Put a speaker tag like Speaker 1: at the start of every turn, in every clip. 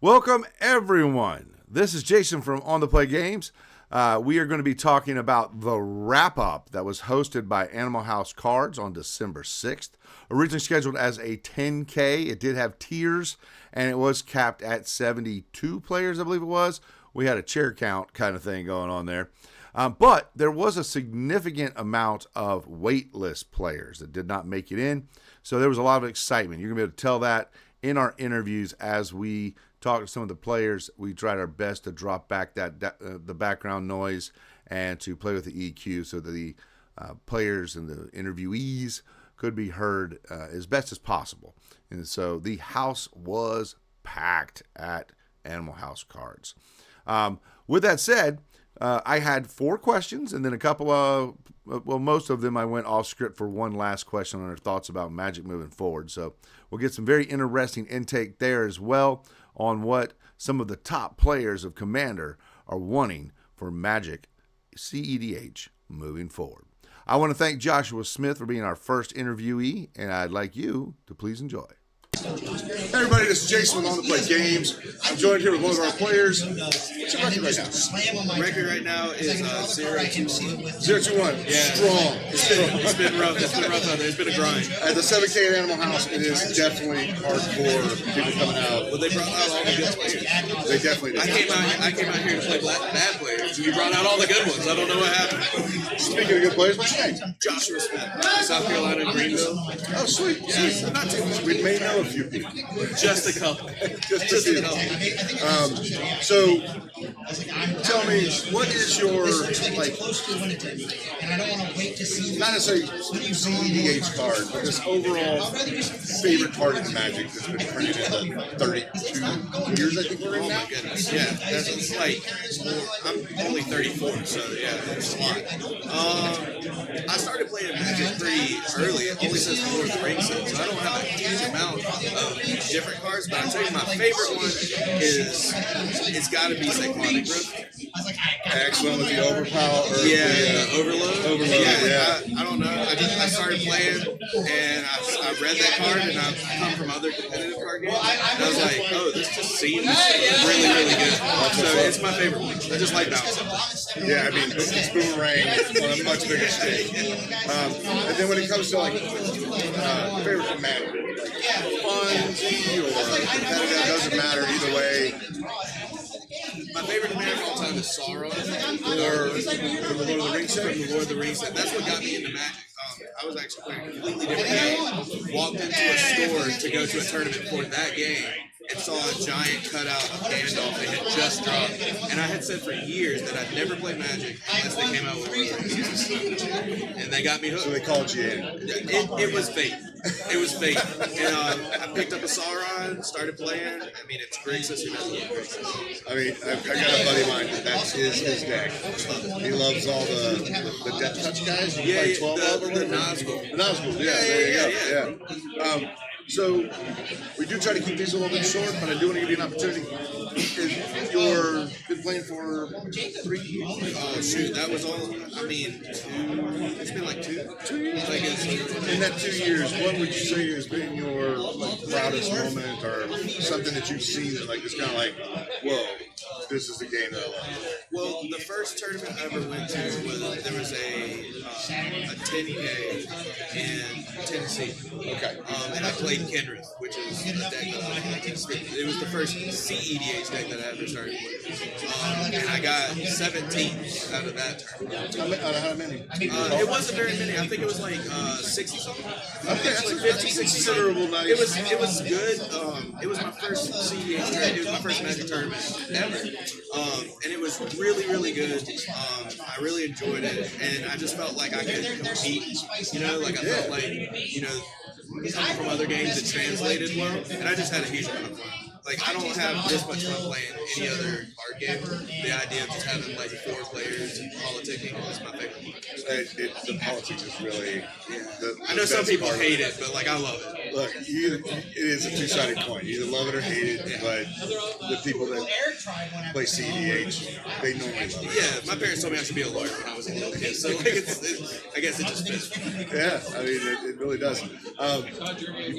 Speaker 1: Welcome, everyone. This is Jason from On the Play Games. We are going to be talking about the wrap-up that was hosted by Animal House Cards on December 6th. Originally scheduled as a 10K. It did have tiers, and it was capped at 72 players, I believe it was. We had a chair count kind of thing going on there. But there was a significant amount of wait list players that did not make it in. So there was a lot of excitement. You're going to be able to tell that in our interviews as we talk to some of the players. We tried our best to drop back the background noise and to play with the EQ so that the players and the interviewees could be heard as best as possible. And so the house was packed at Animal House Cards. With that said, I had 4 questions, and then a couple of, most of them I went off script for one last question on our thoughts about Magic moving forward. So we'll get some very interesting intake there as well on what some of the top players of Commander are wanting for Magic cEDH moving forward. I want to thank Joshua Smith for being our first interviewee, and I'd like you to please enjoy.
Speaker 2: Hey everybody, this is Jason with On the Play Games. I'm joined here with one of our players. What's your record right now?
Speaker 3: Record right now is 0-2-1.
Speaker 2: 0-2-1.
Speaker 3: Yeah.
Speaker 2: Strong.
Speaker 3: It's been rough. It's been rough out there. It's been a grind.
Speaker 2: At the 7K at Animal House, it is definitely hardcore people coming out.
Speaker 3: Well, they brought out all the good players.
Speaker 2: They definitely did.
Speaker 3: I came out here to play bad players. You brought out all the good ones. I don't know what happened.
Speaker 2: Speaking of good players, what's your name?
Speaker 3: Joshua Smith, South Carolina, Greenville.
Speaker 2: Oh, sweet.
Speaker 3: Yeah,
Speaker 2: Sweet.
Speaker 3: not too much.
Speaker 2: We may know a few people.
Speaker 3: Just a couple.
Speaker 2: Just a couple. So, tell me, what is your, like, not necessarily cEDH card, but this overall favorite card in Magic that's been printed in the 32 years, I think we're in
Speaker 3: Oh
Speaker 2: now?
Speaker 3: my goodness. Yeah, that's like, I'm only 34, so yeah, it's a lot. I started playing Magic pretty early, only since the Lord of the Rings set, so I don't have a huge amount of different cards, but I'll tell you my favorite one is, it's got to be Cyclonic Growth.
Speaker 2: Excellent with the overpower.
Speaker 3: Overload.
Speaker 2: Yeah.
Speaker 3: I don't know. I started playing, and I read that card, and I've come from other competitive card games. And I was like, oh, this just seems really, really good. So it's my favorite one. I just like bouncing.
Speaker 2: Yeah, I mean, it's Boomerang on a much bigger stage. And then when it comes to, like, favorite commander, fun, or competitive, doesn't matter either way.
Speaker 3: My favorite commander of all time is Sauron, or
Speaker 2: From the Lord of the Rings set?
Speaker 3: from the Lord of the Rings set. That's what got me into Magic. I was actually playing a completely different game. Walked into a store to go to a tournament for that game and saw a giant cutout of Gandalf that had just dropped. And I had said for years that I'd never play Magic unless they came out with Lord of the Rings. And they got me hooked.
Speaker 2: So they called you in.
Speaker 3: It was fate. It was fate. And I picked up a Sauron, started playing. I mean, it's Grixis. Who doesn't love Grixis?
Speaker 2: I mean, I've got a buddy of mine that's his deck. He loves all the Death Touch guys. You play 12 of or
Speaker 3: the
Speaker 2: whatever.
Speaker 3: Nazgul.
Speaker 2: The Nazgul, there you go. Yeah. So we do try to keep these a little bit short, but I do want to give you an opportunity. You've been playing for 3 years.
Speaker 3: Oh shoot, that was all. I mean, it's been like 2 years. I guess.
Speaker 2: In that 2 years, what would you say has been your proudest moment, or something that you've seen that like it's kind of like, whoa, this is the game that I love?
Speaker 3: Well, the first tournament I ever went to was there was a 10K in Tennessee.
Speaker 2: Okay.
Speaker 3: And I played Kenrith, which is a deck that I like. It was the first cEDH deck that I ever started with. And I got 17 out of that tournament.
Speaker 2: How many?
Speaker 3: It wasn't very many. I think it was like 60 something.
Speaker 2: Okay, that's
Speaker 3: like 50, 60
Speaker 2: considerable night.
Speaker 3: It was good. It was my first cEDH tournament. It was my first Magic tournament ever. And it was really, really good. I really enjoyed it, and I just felt like I could compete. You know, like I felt like, you know, coming from other games it translated well, and I just had a huge amount of fun. Like, I don't have this much fun playing any other card game. The idea of just having like 4 players and politicking is my favorite one.
Speaker 2: The politics is really.
Speaker 3: I know some people hate it, but like I love it.
Speaker 2: Look, it is a two-sided coin. You either love it or hate it, but the people that play cEDH, they normally love it.
Speaker 3: Yeah, my parents told me I should be a lawyer when I was a little kid, so like I guess it just fits.
Speaker 2: Yeah, I mean, it really does. You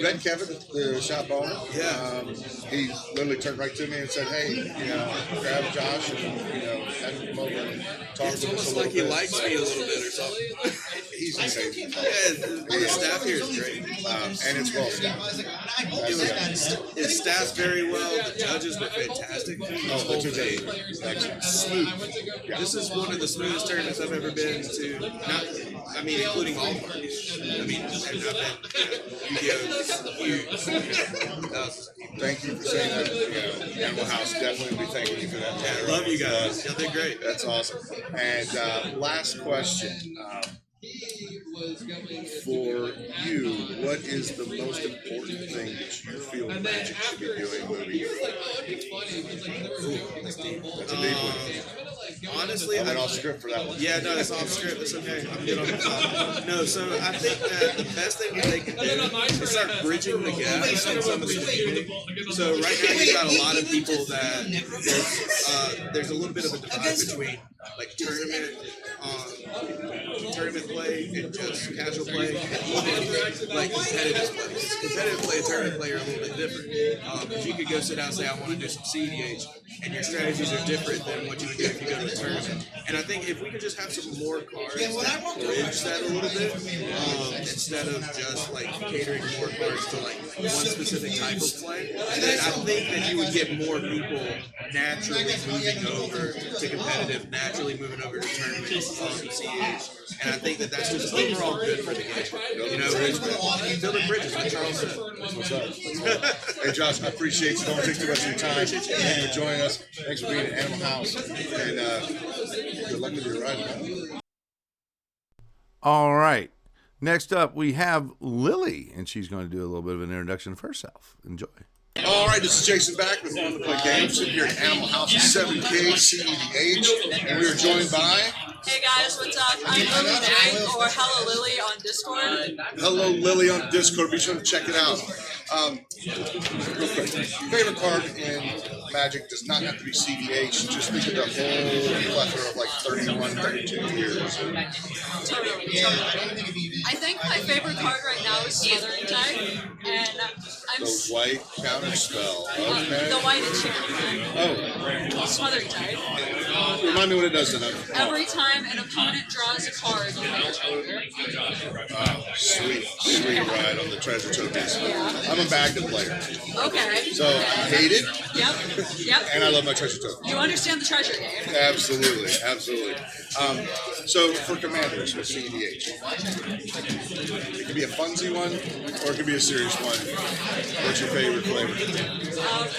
Speaker 2: met Kevin, the shop owner.
Speaker 3: Yeah.
Speaker 2: He literally turned right to me and said, "Hey, grab Josh and have him come over and talk
Speaker 3: It's
Speaker 2: to us
Speaker 3: almost
Speaker 2: a little
Speaker 3: like he
Speaker 2: bit."
Speaker 3: likes me a little bit or something.
Speaker 2: He's insane.
Speaker 3: Yeah, the staff here is great.
Speaker 2: And it's well staffed.
Speaker 3: It staffs very well. The judges were fantastic.
Speaker 2: Oh, the judges are excellent.
Speaker 3: Smooth. This is one of the smoothest tournaments I've ever been to. Including all parties. I've been, Yu-Gi-Oh! Huge.
Speaker 2: Thank you for saying that. Animal House definitely will be thanking you for that.
Speaker 3: Yeah, I love you guys. Y'all did great.
Speaker 2: That's awesome. And last question. For you, what is the most important thing that you feel Magic should be doing moving forward? That's a deep one.
Speaker 3: Honestly,
Speaker 2: I went off script for that one.
Speaker 3: Yeah, no, it's off script. It's okay. I'm good on the top. No, so I think that the best thing that they can do is start bridging the gap in some of the community. So right now we've got a lot of people that there's a little bit of a divide between like tournament play and just casual play, and like competitive play. Competitive play and tournament play are a little bit different. Because you could go sit down and say, I want to do some cEDH, and your strategies are different than what you would do if you go to a tournament. And I think if we could just have some more cards that bridge that a little bit, instead of just like catering more cards to like one specific type of play, then I think that you would get more people naturally moving over to competitive, naturally moving over to tournaments on cEDH. And I think that that's just overall good for the game. Building bridges, like Charles said.
Speaker 2: That's what's up. Hey, Josh, I appreciate you. Don't take too much of your time. Thanks for joining us. Thanks for being at Animal House. And good luck with your ride, man.
Speaker 1: All right. Next up, we have Lily, and she's going to do a little bit of an introduction of herself. Enjoy.
Speaker 2: All right, this is Jason back with On the Play Games, sitting here at Animal House 7K cEDH, and we are joined by...
Speaker 4: Hey guys, what's up? I'm Lily Day, or Hello Lily on Discord.
Speaker 2: Hello Lily on Discord. Be sure to check it out. Real quick, favorite card in Magic does not have to be cEDH. Just think of the whole plethora of like 31, 32 years.
Speaker 4: Totally. I think my favorite card right now is Smothering Tide, and I'm
Speaker 2: The white counter spell. Okay.
Speaker 4: the white enchantment.
Speaker 2: Oh,
Speaker 4: Smothering Tide.
Speaker 2: remind me what it does then.
Speaker 4: Every time an opponent draws a card, you may trigger.
Speaker 2: Wow, sweet ride on the treasure tokens. I'm a Magnet player,
Speaker 4: Okay.
Speaker 2: so I hate it,
Speaker 4: Yep.
Speaker 2: and I love my treasure tokens.
Speaker 4: You understand the treasure game.
Speaker 2: Absolutely. So for commanders with cEDH, it could be a funsy one or it could be a serious one. What's your favorite flavor?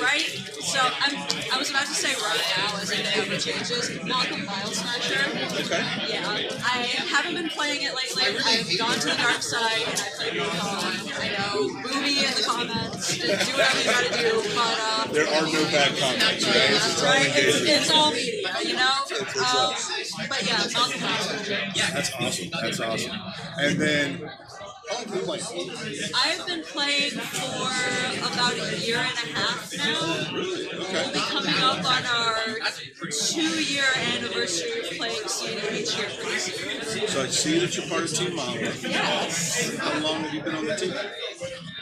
Speaker 4: Right? So I was about to say right now, as it never changes. Welcome, Mile Smasher.
Speaker 2: Okay.
Speaker 4: Yeah, I haven't been playing it lately. I've gone to the dark side and I played Recon. I know, boo me in the comments. Just do whatever you gotta do, but
Speaker 2: There are no bad comments, right? It's all
Speaker 4: right?
Speaker 2: engagement.
Speaker 4: It's all media, you know. But yeah, Malcolm Mile Smasher.
Speaker 2: That's awesome. And then, how long have you been playing?
Speaker 4: I've been playing for about a year and a half now.
Speaker 2: Okay.
Speaker 4: We'll be coming up on our 2-year anniversary of playing cEDH here pretty soon.
Speaker 2: So I see that you're part of Team Mama.
Speaker 4: Yes.
Speaker 2: How long have you been on the team?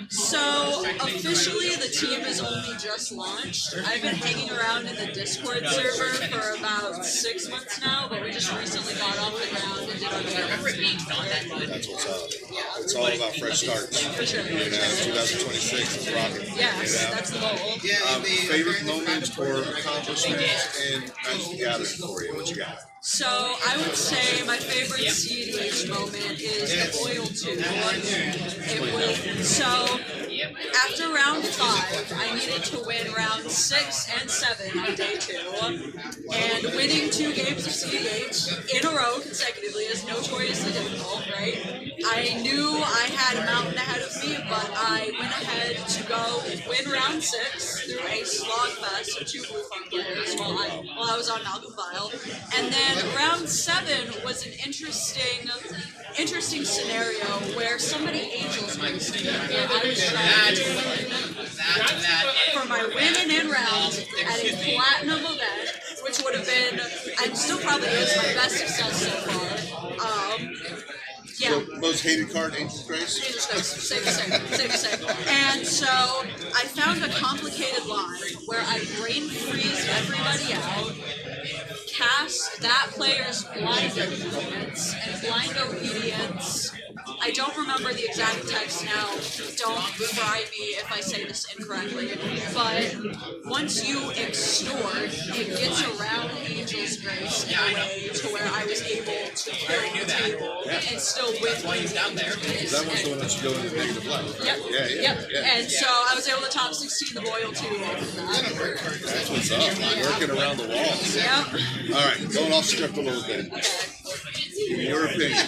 Speaker 4: So officially the team is only just launched. I've been hanging around in the Discord server for about 6 months now, but we just recently got off the ground and did our tournament.
Speaker 2: That's what's up. It's all about fresh starts.
Speaker 4: For sure.
Speaker 2: 2026 is rocking.
Speaker 4: Yes, that's the goal.
Speaker 2: Favorite moments or accomplishments in Magic the Gathering for you? What you got?
Speaker 4: So I would say my favorite cEDH moment is the Oil 2. So after round 5, I needed to win round 6 and 7 on day 2, and winning 2 games of cEDH in a row consecutively is notoriously difficult, right? I knew I had a mountain ahead of me, but I went ahead to go win round 6 through a slogfest of 2 Blue Fun players while I was on Malcolm Vile, and then round 7 was an interesting scenario where somebody angels me. I was trying to win for my win and in round at a platinum event, which would have been, and still probably is, my best success so far. Yeah.
Speaker 2: So, most hated card, Angel's Grace?
Speaker 4: Angel's Grace, safe to say. And so I found a complicated line where I brain freeze everybody out, cast that player's blind obedience, and blind obedience, I don't remember the exact text now, don't fry me if I say this incorrectly, but once you extort, it gets around Angel's Grace in a way to where I was able to kill the table and still win.
Speaker 2: That was the one that you go into negative life, right?
Speaker 4: Yep.
Speaker 2: Yeah.
Speaker 4: And so I was able to top 16 the Royal 2 after that.
Speaker 2: That's what's up. Working around the walls.
Speaker 4: Yep.
Speaker 2: All right, going off script a little bit. In your opinion,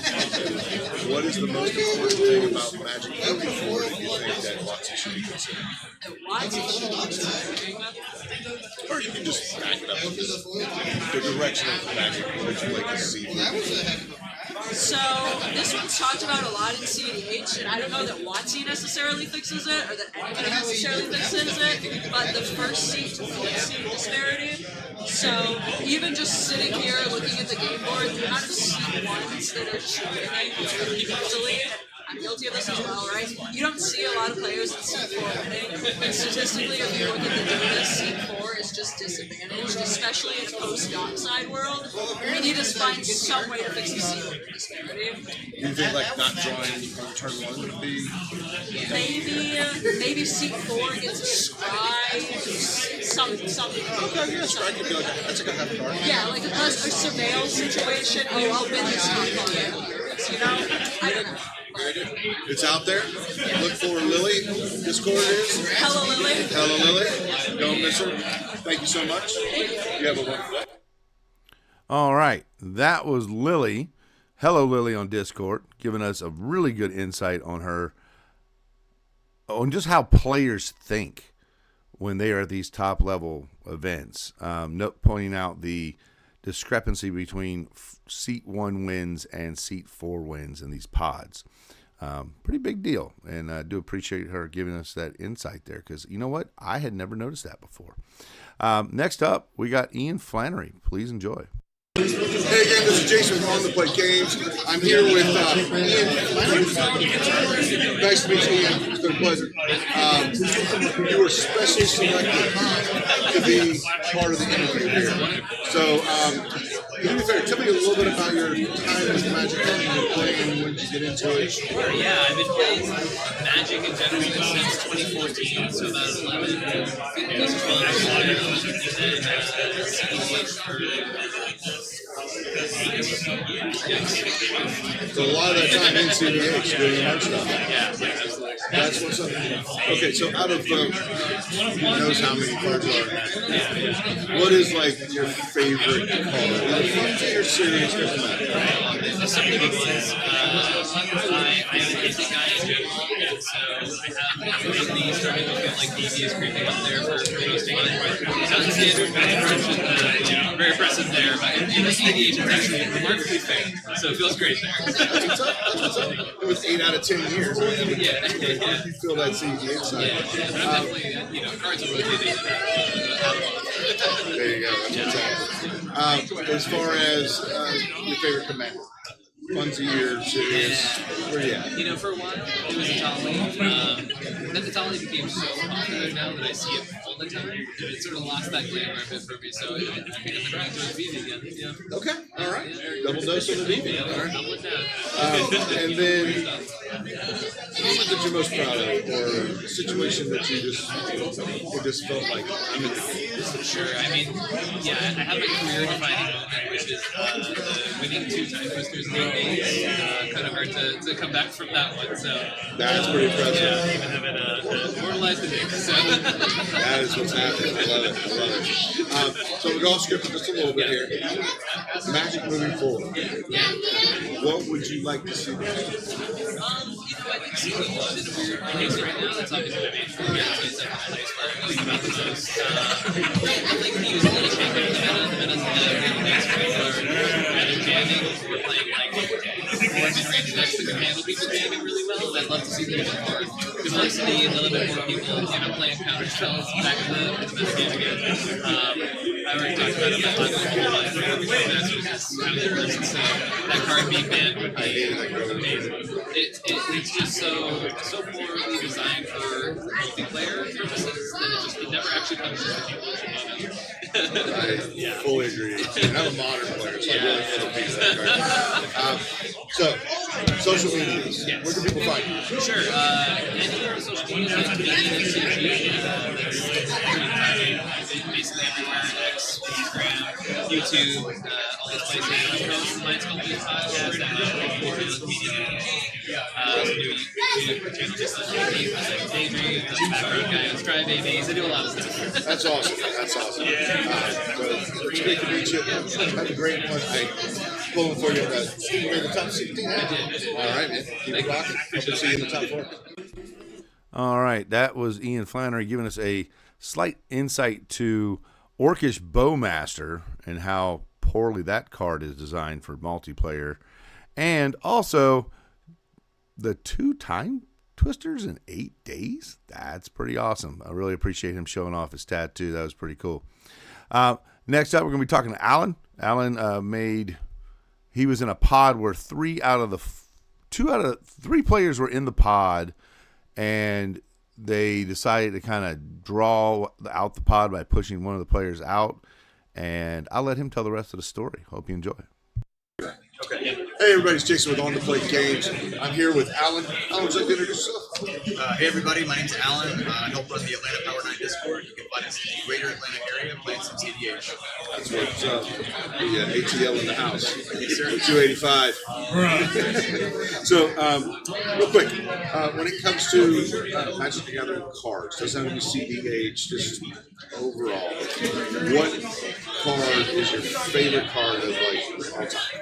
Speaker 2: what is the most important thing about Magic moving forward that you think that Watson should be considering? Or you can just back it up with the direction of Magic that you like to see.
Speaker 4: So this one's talked about a lot in cEDH, and I don't know that WotC necessarily fixes it, or that anybody necessarily fixes it, but the first seat to fourth seat disparity. So even just sitting here looking at the game board, the amount of seat ones that are just winning really easily, I'm guilty of this as well, right? You don't see a lot of players in C4 winning, but statistically, if you look at the data, C4 is just disadvantaged, especially in a post-dockside world. We need to find some way to fix the seat disparity.
Speaker 2: Do you think like not drawing on turn 1 would be?
Speaker 4: Maybe C4 gets a scry, something.
Speaker 2: Okay, yeah, scry could be like that's like a half card.
Speaker 4: Yeah, like a surveil situation. Oh, I'll win this top card. You know, I don't know.
Speaker 2: It's out there. Look for Lily. Discord is.
Speaker 4: Hello, Lily.
Speaker 2: Hello, Lily. Don't miss her. Thank you so much. You have a wonderful day.
Speaker 1: All right, that was Lily. Hello, Lily on Discord, giving us a really good insight on her, on just how players think when they are at these top level events. Pointing out the discrepancy between seat 1 wins and seat 4 wins in these pods. Pretty big deal, and I do appreciate her giving us that insight there, because you know what? I had never noticed that before. Next up, we got Ian Flannery. Please enjoy.
Speaker 2: Hey again, this is Jason from On the Play Games. I'm here with Ian Flannery. Nice to meet you, Ian. It's been a pleasure. You were specially selected to be part of the interview here. So, do me a favor, tell me a little bit about your time with Magic, how you've been playing, when did you get into it?
Speaker 5: Sure, yeah, I've been playing Magic in general since 2014, so about 11. This is really
Speaker 2: So a lot of that time in cEDH doing hard stuff.
Speaker 5: Yeah, absolutely.
Speaker 2: That's what's up. Okay, so out of who knows how many cards are, what is like your favorite card? Your series doesn't matter.
Speaker 5: Some big ones. I am a basic guy in general, and so I have lately started to feel like DB is creeping up there for most fun. Not standard match, very impressive there, but in this cEDH it's actually remarkably fair, so it feels great there.
Speaker 2: That's what's up. It was 8 out of 10 years.
Speaker 5: Yeah.
Speaker 2: You feel that cEDH side.
Speaker 5: Yeah, but I'm definitely, cards are rotating out of
Speaker 2: There you go. That's what's up. As far as your favorite commander, Funzy or Sirius, where you at?
Speaker 5: For a while, it was Itali. Then Itali became so popular now that I see it all the time, and it sort of lost that glamour a bit for me, so I think I'm going to go to Vivi again. Yeah.
Speaker 2: Okay, all right. Double dose of the Vivi.
Speaker 5: Yeah, all right, double it down.
Speaker 2: And then, moment that you're most proud of, or a situation that you just felt like I'm in the
Speaker 5: For sure. I mean, yeah, I have my career-defining moment, which is the winning 2 time twisters in the games. Kind of hard to come back from that one. So
Speaker 2: That's pretty impressive.
Speaker 5: yeah, even having immortalized the name. So
Speaker 2: That is what's happening. I love it. I love it. So we're going to skip it just a little bit here. Magic moving forward. What would you like to see next?
Speaker 5: I think cEDH is in a weird place right now. That's obviously my main format, so it's like a place where I'm thinking about the most. I like to use a little change in the meta. The meta's really nice for people who are rather jamming. We're playing like 4 mid-range decks that can handle people jamming really well. I'd love to see a little bit more diversity, a little bit more people, playing counter spells back in the meta game again. I already talked about it, but Masters is kind of the first, so that card being banned would be amazing. It's just so poorly designed for multiplayer purposes that it never actually comes to the people who should love it.
Speaker 2: I fully agree. I'm a modern player, so I really feel the piece of that card. So, social media. Where can people find you?
Speaker 5: Sure. Any social media like Canadian cEDH, basically everywhere. X, Instagram, YouTube, all those places. I post Mine's called News Podcast. I'm comedian. YouTube channel just on YouTube. Like Daydream, the background guy on Strive Babies. I do a lot of stuff.
Speaker 2: That's awesome. That's awesome. So it's great to meet you. Have a great one. I'm pulling for you. You made the top 16.
Speaker 5: I did.
Speaker 2: All right, man. Keep it rocking. Hope to see you in the top 4.
Speaker 1: All right, that was Ian Flannery giving us a slight insight to Orcish Bowmaster and how poorly that card is designed for multiplayer, and also the 2 time twisters in 8 days. That's pretty awesome. I really appreciate him showing off his tattoo. That was pretty cool. Next up, we're going to be talking to Alan. Alan he was in a pod where 3 out of 3 players were in the pod, and they decided to kind of draw out the pod by pushing one of the players out. And I'll let him tell the rest of the story. Hope you enjoy.
Speaker 2: Okay. Hey everybody, it's Jason with On the Play Games. I'm here with Alan. Alan, would you like to introduce yourself?
Speaker 3: Hey everybody, my name's Alan. I help run the Atlanta Power 9 Discord. You can find us in the greater Atlanta area playing some cEDH.
Speaker 2: That's what's up. The ATL in the house.
Speaker 3: Yes, sir.
Speaker 2: 285. So, real quick, when it comes to Magic the Gathering cards, doesn't have to be cEDH, just overall, what card is your favorite card of like all time?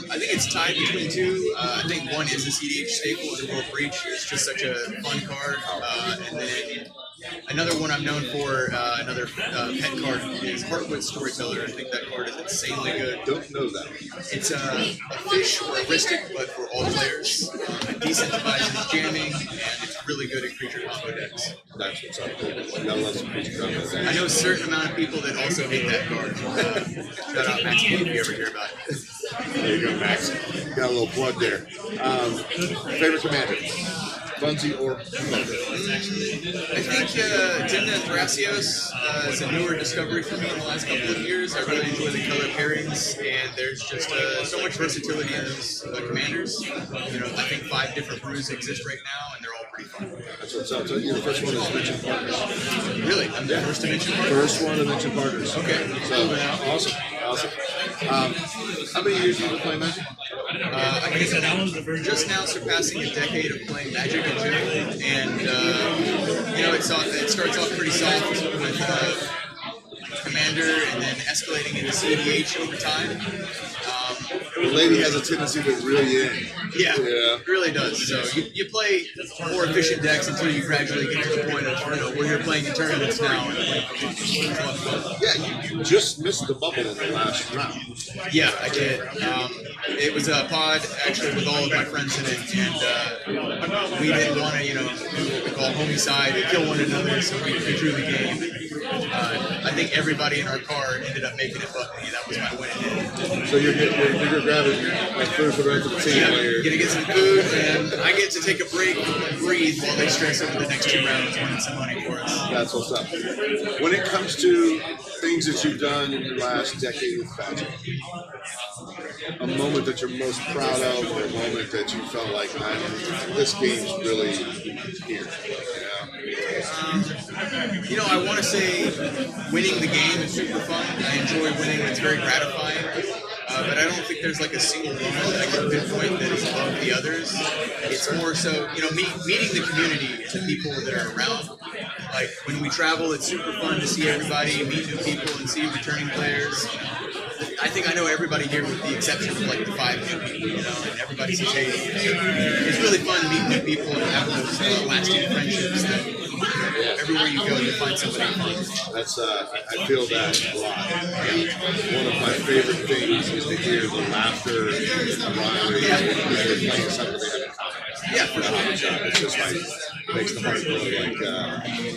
Speaker 3: I think it's tied between 2. I think one is the cEDH staple, the World Breach. It's just such a fun card. And then another one I'm known for, another pet card, is Heartwood Storyteller. I think that card is insanely good.
Speaker 2: Don't know that.
Speaker 3: It's a fish or a Ristic, but for all players. Decentralizes jamming, and it's really good at creature combo decks.
Speaker 2: That's what's up. Gotta love some creature combo decks.
Speaker 3: I know a certain amount of people that also hate that card. Shout out Max if you ever hear about it.
Speaker 2: There you go, Max. Got a little plug there. Favorite commander? Bunzi or Commander?
Speaker 3: I think Dimna Thrasios is a newer discovery for me in the last couple of years. I really enjoy the color pairings, and there's just so much versatility in those commanders. I think 5 different brews exist right now, and they're all pretty fun.
Speaker 2: That's what's up. So the first one is Dimension Partners.
Speaker 3: Really? I'm the first Dimension Partners?
Speaker 2: First one, Dimension Partners.
Speaker 3: Okay.
Speaker 2: So, awesome. How many years have you been playing Magic?
Speaker 3: I guess just now surpassing a decade of playing Magic in general, and it starts off pretty soft with Commander, and then escalating into cEDH over time.
Speaker 2: The lady has a tendency to really in.
Speaker 3: Yeah, it really does. So you play more efficient decks until you gradually get to the point of where you're playing in tournaments now.
Speaker 2: Yeah, you just missed the bubble in the last round.
Speaker 3: Yeah, I did. It was a pod actually with all of my friends in it, and we didn't want to, do what we call homicide, kill one another, so we drew the game. I think everybody in our car ended up making it but me. That was my win.
Speaker 2: So you're grabbing food for the rest of the team.
Speaker 3: You're gonna get some food, and I get to take a break and breathe while they stress over the next 2 rounds, winning some money for us.
Speaker 2: That's what's up. When it comes to things that you've done in your last decade with Magic, a moment that you're most proud of, or a moment that you felt like, man, this game's really here.
Speaker 3: You know, I want to say winning the game is super fun. I enjoy winning. It's very gratifying. But I don't think there's like a single moment that I can pinpoint that is above the others. It's more so, you know, meeting the community, the people that are around. Like when we travel, it's super fun to see everybody, meet new people, and see returning players. I think I know everybody here with the exception of like the 5 new people, you know, and everybody says hey. It's really fun to meet new people and have those lasting friendships that everywhere you go, you find somebody fun.
Speaker 2: That's I feel that a lot. One of my favorite things is to hear the laughter, the camaraderie, they're playing something they have in common.
Speaker 3: Yeah, for sure.
Speaker 2: It's just like makes the heart go like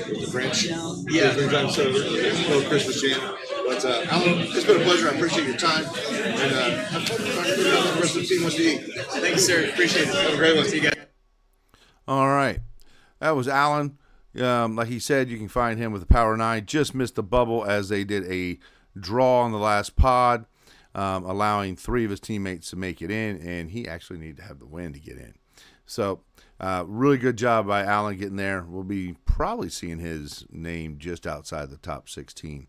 Speaker 2: with the French.
Speaker 3: Yeah.
Speaker 2: So little Christmas jam. But Alan, it's been a pleasure. I appreciate your time. And have fun trying to figure out what the rest of the team wants to eat.
Speaker 3: Thanks, sir. Appreciate it.
Speaker 2: Have a great one.
Speaker 3: See you guys.
Speaker 1: All right. That was Alan. Like he said, you can find him with the Power 9. Just missed the bubble as they did a draw on the last pod, allowing 3 of his teammates to make it in, and he actually needed to have the win to get in. So, really good job by Alan getting there. We'll be probably seeing his name just outside the top 16.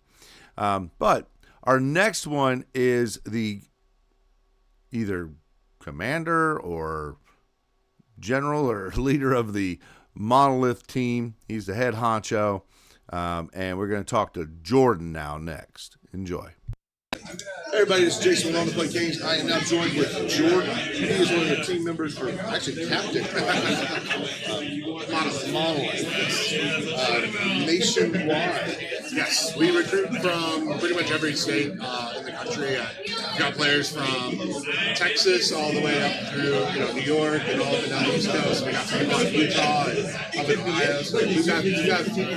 Speaker 1: But our next one is the either commander or general or leader of the Monolith team. He's the head honcho, and we're going to talk to Jordan now next. Enjoy.
Speaker 2: Hey everybody, this is Jason with On the Play Games. I am now joined with Jordan. He is one of the team members, or actually captain, Monolith. Nationwide.
Speaker 6: Yes, we recruit from pretty much every state in the country. We've got players from Texas all the way up through New York and all up and down the East Coast. We got people in Utah and up in Ohio. So we've got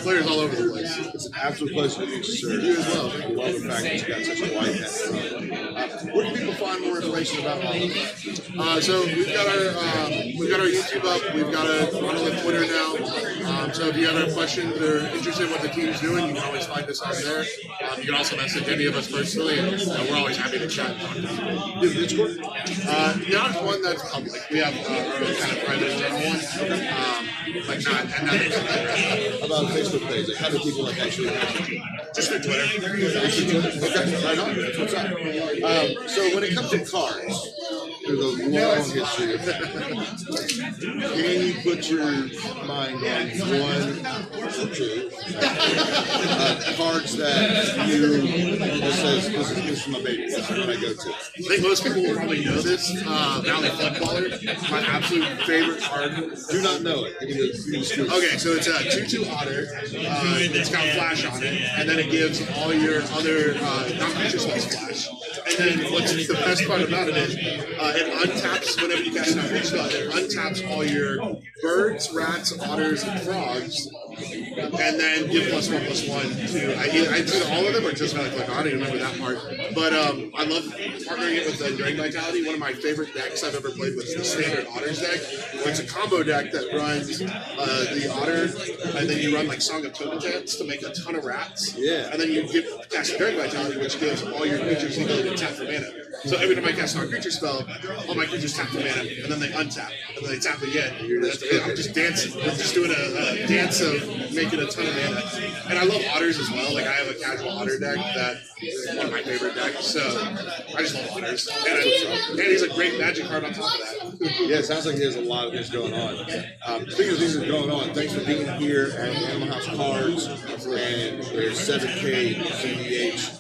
Speaker 6: players all over the place.
Speaker 2: It's an absolute pleasure to meet you, sir.
Speaker 6: You as well.
Speaker 2: I love the fact that you got such a wide net. Where can people find more information about Monolith?
Speaker 6: So we've got our YouTube up. We've got a Monolith Twitter now. So if you have any questions or interested in what the team's doing, you can always find us on there. You can also message any of us personally, and we're always happy to chat and talk to people.
Speaker 2: Do you have a Discord?
Speaker 6: Not one that's public. We have our own kind of private general one, but not.
Speaker 2: How about a Facebook page? Like, how do people actually message you?
Speaker 6: Just through Twitter.
Speaker 2: Okay, right on. That's what's up. So when it comes to cards, there's a long history of that. Can you put your mind on one or two cards that you just says, this is my baby, this is what I go to?
Speaker 6: I think most people will probably know this. Valley Floodballer, my absolute favorite card.
Speaker 2: Do not know it.
Speaker 6: Okay, so it's a 2/2 otter. It's got flash on it, and then it gives all your other non-creature spells flash. And then what's the best part about it is it untaps whenever you cast an creature spell. It untaps all your birds, rats, otters, and frogs, and then give +1/+1 to either all of them or just Valley Floodballer. I don't even remember that part. But I love partnering it with Enduring Vitality. One of my favorite decks I've ever played was the standard Otters deck, where it's a combo deck that runs the Otter, and then you run like Song of Totems to make a ton of rats.
Speaker 2: Yeah.
Speaker 6: And then you cast Enduring Vitality, which gives all your creatures the ability to tap for mana. So every time I cast a creature spell, all my creatures tap for mana, and then they untap, and then they tap again. I'm just dancing. We're just doing a dance of making a ton of mana. And I love Otters as well. Like I have a casual Otter deck that is one of my favorite decks. So I just love Otters. And he's a great Magic card on top of that.
Speaker 2: Yeah, it sounds like there's a lot of things going on. Speaking of things that are going on, thanks for being here at Animal House Cards and there's 7K cEDH.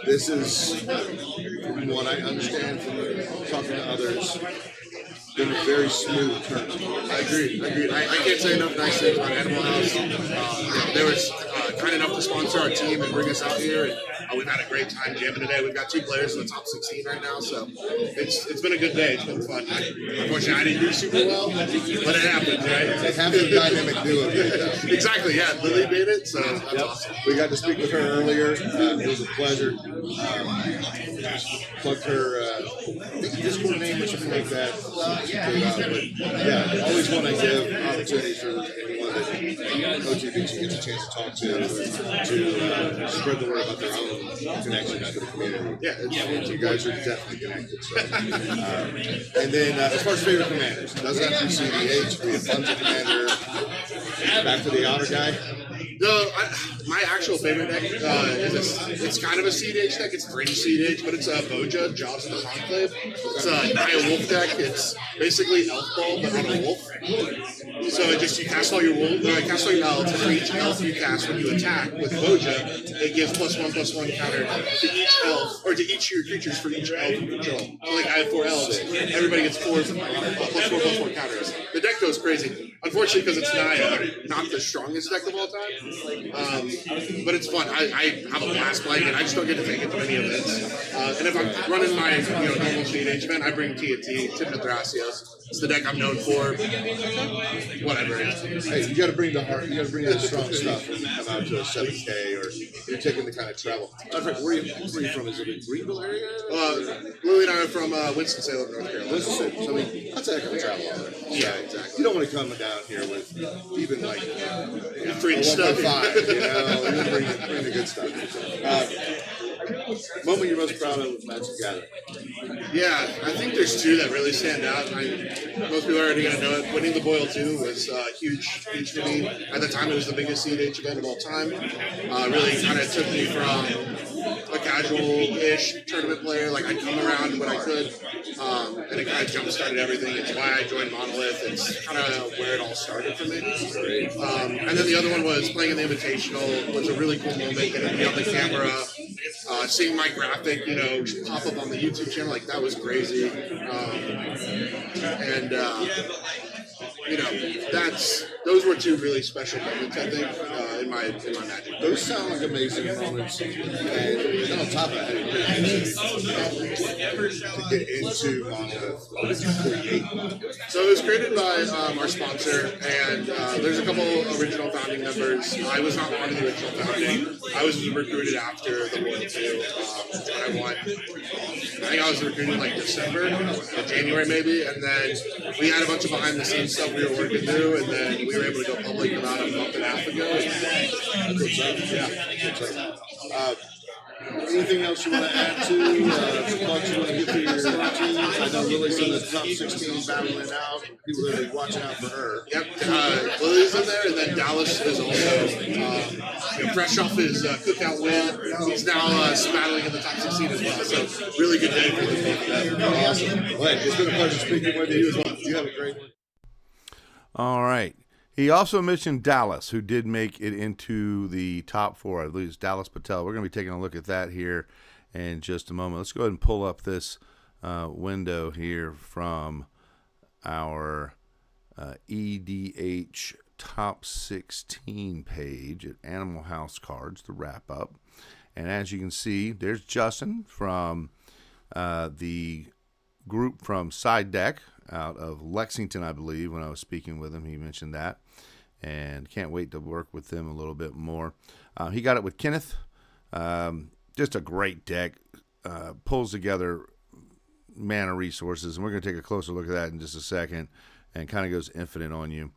Speaker 2: This is, from what I understand from talking to others, been a very smooth turn.
Speaker 6: I agree. I can't say enough nice things about Animal House. They were kind enough to sponsor our team and bring us out here. And, we've had a great time jamming today. We've got 2 players in the top 16 right now, so it's been a good day. It's been fun. Unfortunately, I didn't do super well, but it happens, right?
Speaker 2: They have a dynamic duo.
Speaker 6: Exactly, yeah. Lily made it, so that's awesome.
Speaker 2: We got to speak with her earlier. It was a pleasure. Plugged her Discord name or something like that. But yeah, always want to give opportunities for anyone that OTPG gets a chance to talk to spread the word about their own connections to the community. Yeah, you guys are definitely connected. So. And then as far as favorite commanders, it doesn't have to be cEDH, be a Bunza commander, back to the honor guy.
Speaker 6: No, my actual favorite deck it's kind of a cEDH deck. It's fringe cEDH, but it's a Boja, Jaws of the Conclave. It's a Naya Wolf deck. It's basically Elf Ball, but on a wolf. So you cast all your wolf, cast all your elves, and for each elf you cast when you attack with Boja, it gives +1/+1 counter to each elf, or to each of your creatures for each elf you control. So like I have 4 elves, everybody gets 4 +4/+4 counters. The deck goes crazy. Unfortunately, because it's Naya, not the strongest deck of all time. But it's fun. I have a blast playing it. I just don't get to take it to many events. And if I'm running my normal cEDH event, I bring TNT, Thrasios. It's the deck I'm known for. Whatever.
Speaker 2: Hey, you got to bring the heart. You got to bring the strong stuff when you come out to a 7K, or you're taking the kind of travel. Where are you from? Is it in Greenville area?
Speaker 6: Louie and I are from Winston-Salem, North Carolina.
Speaker 2: So I mean, that's a heck of a travel.
Speaker 6: Yeah, exactly.
Speaker 2: You don't want to come down here with even like
Speaker 6: free stuff.
Speaker 2: 1.5. You bring the good stuff. Moment you're most proud of with Magic Gathering?
Speaker 6: Yeah, I think there's 2 that really stand out. Most people are already going to know it. Winning the Boil 2 was huge for me. At the time, it was the biggest cEDH event of all time. Really kind of took me from a casual-ish tournament player. Like, I'd come around when I could, and it kind of jump-started everything. It's why I joined Monolith. It's kind of where it all started for me. And then the other one was playing in the Invitational. It was a really cool moment, getting to be on the camera, seeing my graphic, pop up on the YouTube channel. Like, that was crazy. Those were 2 really special moments, I think, in my Magic.
Speaker 2: Those sound like amazing moments, and on top of that, to get into Monolith, what did you create?
Speaker 6: So it was created by our sponsor, and there's a couple original founding members. I was not part of the original founding. I was recruited after the Boil 2 when I won. I think I was recruited in like December or January maybe, and then we had a bunch of behind the scenes stuff we were working through, and then we were able to go public about a month and a half ago.
Speaker 2: Anything else you want to add to? Plugs you want to get through your teams? I know Lily's in the top 16 battling out. People are really watching out for her.
Speaker 6: Yep, Lily's in there, and then Dallas is also fresh off his cookout win. He's now battling in the top 16 as well. So really good day for the
Speaker 2: Awesome. Well, it's been a pleasure speaking with you as well. You have a great one.
Speaker 1: All right. He also mentioned Dallas, who did make it into the top 4. I believe it's Dallas Patel. We're going to be taking a look at that here in just a moment. Let's go ahead and pull up this window here from our EDH top 16 page at Animal House Cards, the wrap-up. And as you can see, there's Justin from the group from cEDH out of Lexington, I believe. When I was speaking with him, he mentioned that. And can't wait to work with them a little bit more. He got it with Kenneth. Just a great deck. Pulls together mana resources. And we're going to take a closer look at that in just a second. And kind of goes infinite on you.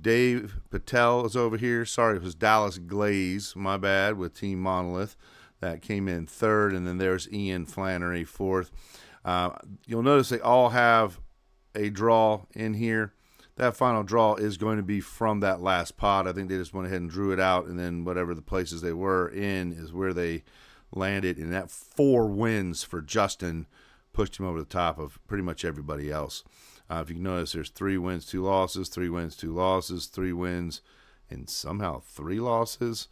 Speaker 1: Dave Patel is over here. Sorry, it was Dallas Glaze. My bad, with Team Monolith. That came in 3rd. And then there's Ian Flannery, 4th. You'll notice they all have a draw in here. That final draw is going to be from that last pot. I think they just went ahead and drew it out, and then whatever the places they were in is where they landed. And that 4 wins for Justin pushed him over the top of pretty much everybody else. If you can notice, there's 3 wins, 2 losses, 3 wins, 2 losses, 3 wins, and somehow 3 losses.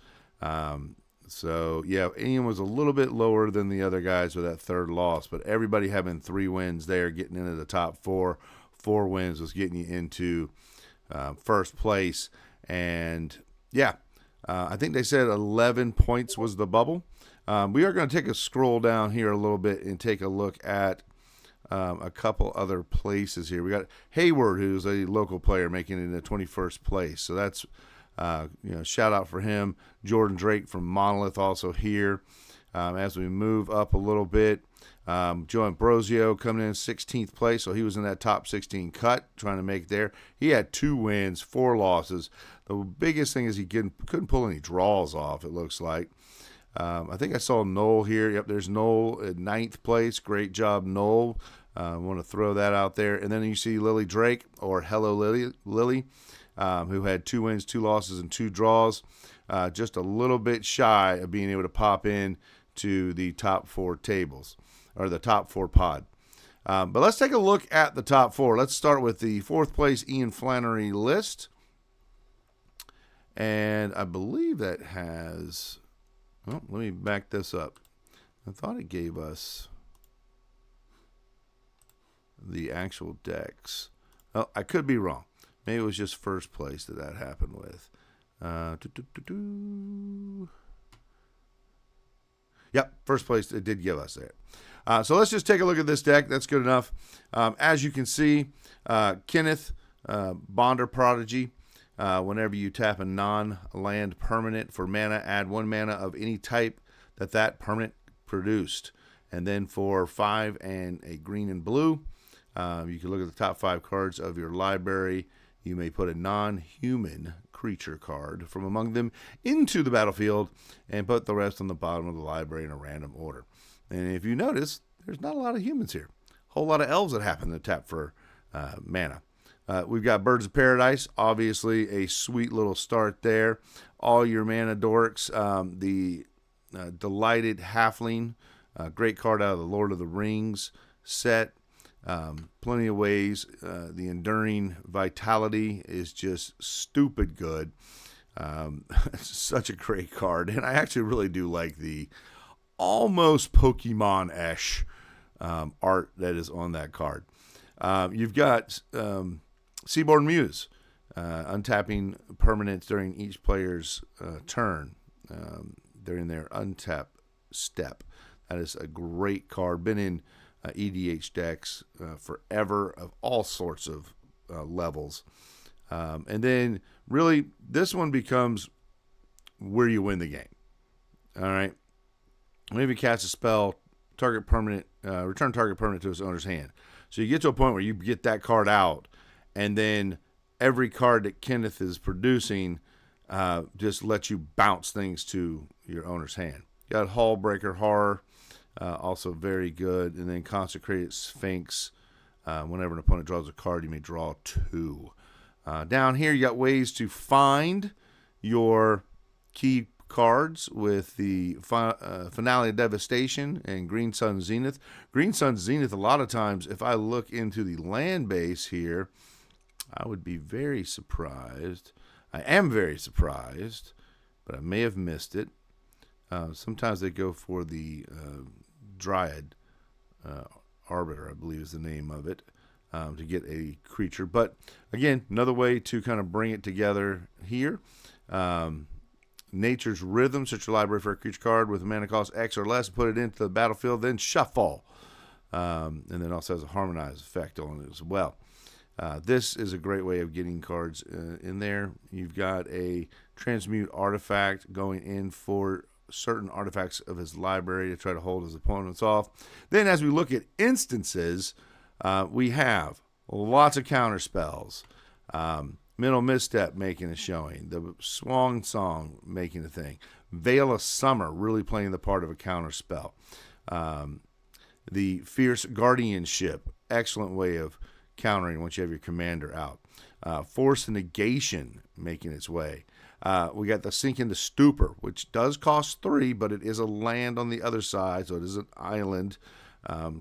Speaker 1: So, yeah, Ian was a little bit lower than the other guys with that 3rd loss, but everybody having 3 wins there, getting into the top 4. 4 wins was getting you into first place. And, yeah, I think they said 11 points was the bubble. We are going to take a scroll down here a little bit and take a look at a couple other places here. We got Hayward, who's a local player, making it in the 21st place. So that's, shout out for him. Jordan Drake from Monolith also here. As we move up a little bit, Joe Ambrosio coming in 16th place, so he was in that top 16 cut, trying to make there. He had 2 wins, 4 losses. The biggest thing is he couldn't pull any draws off, it looks like. I think I saw Noel here. Yep, there's Noel at 9th place. Great job, Noel. I want to throw that out there. And then you see Lily Drake, or Hello Lily, who had 2 wins, 2 losses, and 2 draws. Just a little bit shy of being able to pop in to the top 4 tables, or the top 4 pod. But let's take a look at the top 4. Let's start with the 4th place Ian Flannery list. And I believe that has... Oh, let me back this up. I thought it gave us the actual decks. Oh, I could be wrong. Maybe it was just first place that happened with. Yep, first place it did give us there. So let's just take a look at this deck. That's good enough. As you can see, Kenneth, Bonder Prodigy. Whenever you tap a non-land permanent for mana, add 1 mana of any type that permanent produced. And then for 5 and a green and blue, you can look at the top 5 cards of your library. You may put a non-human creature card from among them into the battlefield and put the rest on the bottom of the library in a random order. And if you notice, there's not a lot of humans here. A whole lot of elves that happen to tap for mana. We've got Birds of Paradise, obviously a sweet little start there. All your mana dorks, the Delighted Halfling, great card out of the Lord of the Rings set. Plenty of ways. The Enduring Vitality is just stupid good. Such a great card. And I actually really do like the almost Pokemon-esque art that is on that card. You've got... Seaborn Muse, untapping permanents during each player's turn during their untap step. That is a great card. Been in EDH decks forever of all sorts of levels. And then really this one becomes where you win the game. All right. Whenever you cast a spell, target permanent, return target permanent to its owner's hand. So you get to a point where you get that card out, and then every card that Kenneth is producing just lets you bounce things to your owner's hand. You got Hallbreaker Horror, also very good. And then Consecrated Sphinx. Whenever an opponent draws a card, you may draw 2. Down here, you got ways to find your key cards with the Finale of Devastation and Green Sun Zenith. Green Sun Zenith, a lot of times, if I look into the land base here, I would be very surprised. I am very surprised, but I may have missed it. Sometimes they go for the Dryad Arbiter, I believe is the name of it, to get a creature. But again, another way to kind of bring it together here. Nature's Rhythm, search your library for a creature card with a mana cost X or less, put it into the battlefield, then shuffle. And then also has a harmonized effect on it as well. This is a great way of getting cards in there. You've got a Transmute Artifact going in for certain artifacts of his library to try to hold his opponents off. Then as we look at instances, we have lots of counter spells. Mental Misstep making a showing. The Swan Song making a thing. Veil of Summer really playing the part of a counter spell. The Fierce Guardianship, excellent way of countering once you have your commander out. Force Negation making its way. We got the Sink into Stupor, which does cost 3, but it is a land on the other side, so it is an island.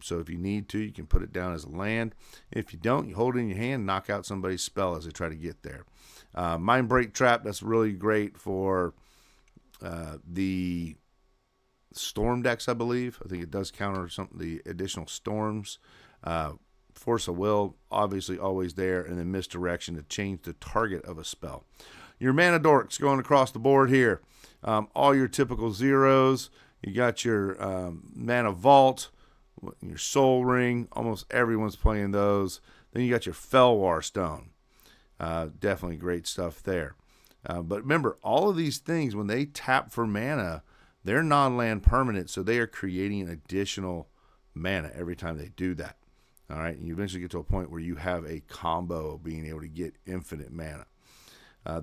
Speaker 1: So if you need to, you can put it down as a land. If you don't, you hold it in your hand, knock out somebody's spell as they try to get there. Mind Break Trap, that's really great for the storm decks, I believe. I think it does counter the additional storms. Force of Will, obviously always there, and then Misdirection to change the target of a spell. Your mana dorks going across the board here. All your typical zeros. You got your Mana Vault, your Soul Ring. Almost everyone's playing those. Then you got your Felwar Stone. Definitely great stuff there. But remember, all of these things, when they tap for mana, They're non-land permanent, so they are creating additional mana every time they do that. All right, and you eventually get to a point where you have a combo being able to get infinite mana.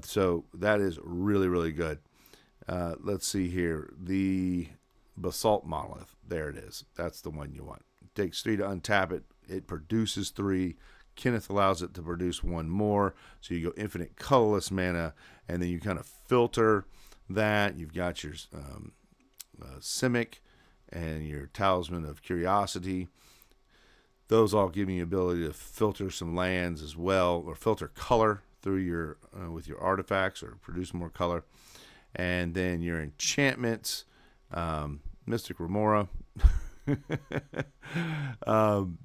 Speaker 1: So that is really, really good. Let's see here. The Basalt Monolith. There it is. That's the one you want. It takes 3 to untap it. It produces 3. Kenneth allows it to produce 1 more. So you go infinite colorless mana, and then you kind of filter that. You've got your Simic and your Talisman of Curiosity. Those all give you the ability to filter some lands as well, or filter color through your with your artifacts, or produce more color. And then your enchantments, Mystic Remora.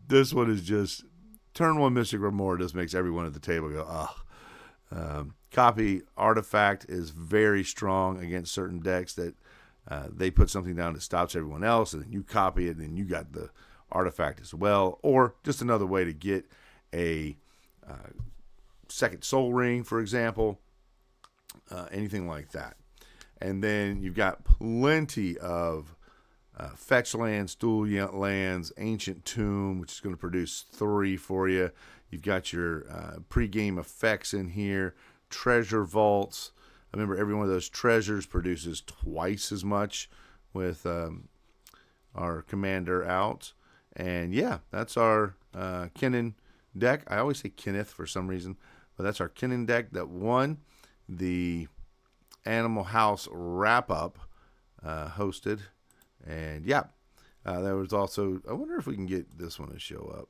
Speaker 1: This one is just turn 1 Mystic Remora just makes everyone at the table go, ugh. Copy Artifact is very strong against certain decks that they put something down that stops everyone else, and then you copy it, and then you got the artifact as well. Or just another way to get a second Soul Ring, for example, anything like that. And then you've got plenty of fetch lands, dual lands, Ancient Tomb, which is going to produce 3 for you. You've got your pre-game effects in here, treasure vaults. I remember every one of those treasures produces twice as much with our commander out. And yeah, that's our Kennen deck. I always say Kenneth for some reason, but that's our Kennen deck that won the Animal House wrap-up hosted. And yeah, there was also, I wonder if we can get this one to show up.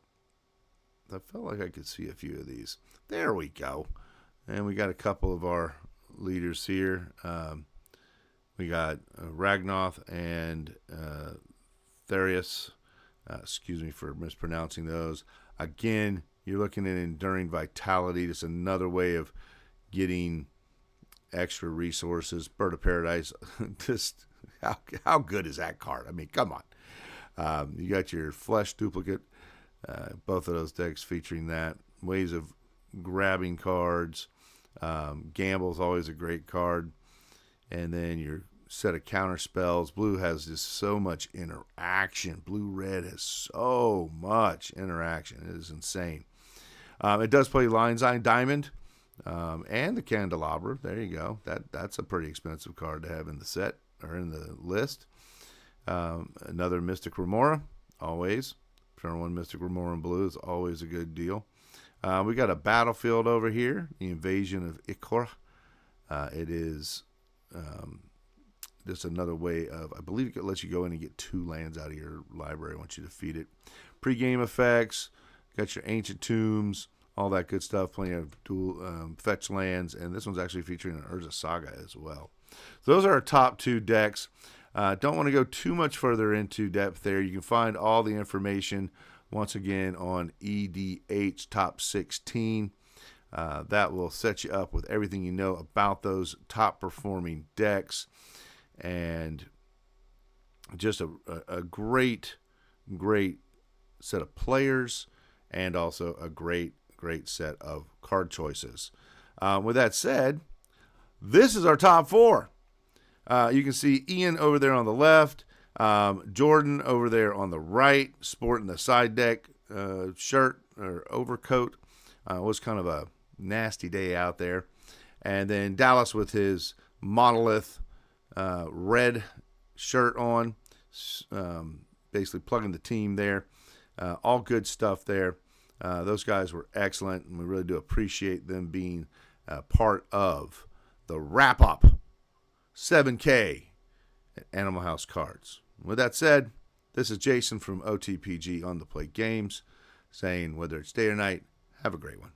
Speaker 1: I felt like I could see a few of these. There we go. And we got a couple of our leaders here. We got Ragnoth and Therius. Excuse me for mispronouncing those. Again, you're looking at Enduring Vitality. Just another way of getting extra resources. Bird of Paradise. Just how good is that card? I mean, come on. You got your Flesh Duplicate. Both of those decks featuring that. Ways of grabbing cards. Gamble's always a great card. And then your set of counter spells. Blue has just so much interaction. Blue-red has so much interaction. It is insane. It does play Lion's Eye Diamond and the Candelabra. There you go. That's a pretty expensive card to have in the set or in the list. Another Mystic Remora, always. Turn 1 Mystic Remora in blue is always a good deal. We got a battlefield over here, the Invasion of Ikor. It is just another way of, I believe it lets you go in and get 2 lands out of your library once you defeat it. Pre-game effects, got your Ancient Tombs, all that good stuff, plenty of dual fetch lands, and this one's actually featuring an Urza Saga as well. So those are our top 2 decks. Don't want to go too much further into depth there. You can find all the information once again on EDH Top 16. That will set you up with everything you know about those top performing decks, and just a great set of players, and also a great set of card choices. With that said, this is our top 4. You can see Ian over there on the left, Jordan over there on the right, sporting the side deck shirt or overcoat. It was kind of a nasty day out there. And then Dallas with his monolith red shirt on, basically plugging the team there. All good stuff there. Those guys were excellent, and we really do appreciate them being part of the wrap-up 7K at Animal House Cards. With that said, this is Jason from OTPG on the Play Games saying, whether it's day or night, have a great one.